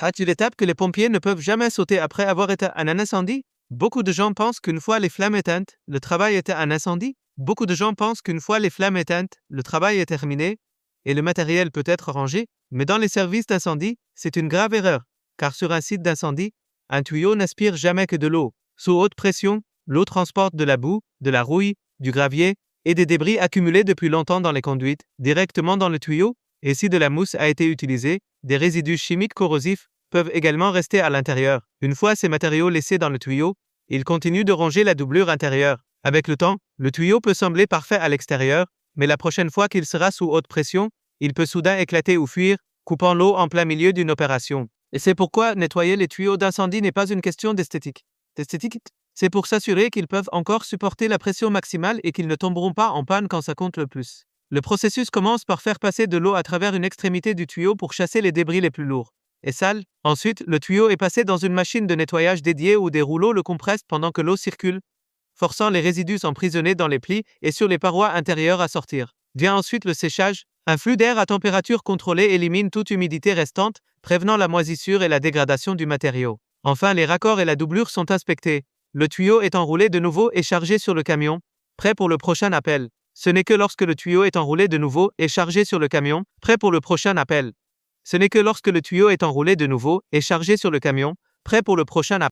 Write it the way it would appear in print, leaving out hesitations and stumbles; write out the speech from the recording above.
As-tu l'étape que les pompiers ne peuvent jamais sauter après avoir éteint un incendie? Beaucoup de gens pensent qu'une fois les flammes éteintes, le travail était un incendie. Beaucoup de gens pensent qu'une fois les flammes éteintes, le travail est terminé et le matériel peut être rangé, mais dans les services d'incendie, c'est une grave erreur, car sur un site d'incendie, un tuyau n'aspire jamais que de l'eau. Sous haute pression, l'eau transporte de la boue, de la rouille, du gravier et des débris accumulés depuis longtemps dans les conduites, directement dans le tuyau, et si de la mousse a été utilisée, des résidus chimiques corrosifs peuvent également rester à l'intérieur. Une fois ces matériaux laissés dans le tuyau, ils continuent de ronger la doublure intérieure. Avec le temps, le tuyau peut sembler parfait à l'extérieur, mais la prochaine fois qu'il sera sous haute pression, il peut soudain éclater ou fuir, coupant l'eau en plein milieu d'une opération. Et c'est pourquoi nettoyer les tuyaux d'incendie n'est pas une question d'esthétique. C'est pour s'assurer qu'ils peuvent encore supporter la pression maximale et qu'ils ne tomberont pas en panne quand ça compte le plus. Le processus commence par faire passer de l'eau à travers une extrémité du tuyau pour chasser les débris les plus lourds et sales. Ensuite, le tuyau est passé dans une machine de nettoyage dédiée où des rouleaux le compressent pendant que l'eau circule, forçant les résidus emprisonnés dans les plis et sur les parois intérieures à sortir. Vient ensuite le séchage. Un flux d'air à température contrôlée élimine toute humidité restante, prévenant la moisissure et la dégradation du matériau. Enfin, les raccords et la doublure sont inspectés. Le tuyau est enroulé de nouveau et chargé sur le camion, prêt pour le prochain appel. Ce n'est que lorsque le tuyau est enroulé de nouveau et chargé sur le camion, prêt pour le prochain appel. Ce n'est que lorsque le tuyau est enroulé de nouveau et chargé sur le camion, prêt pour le prochain appel.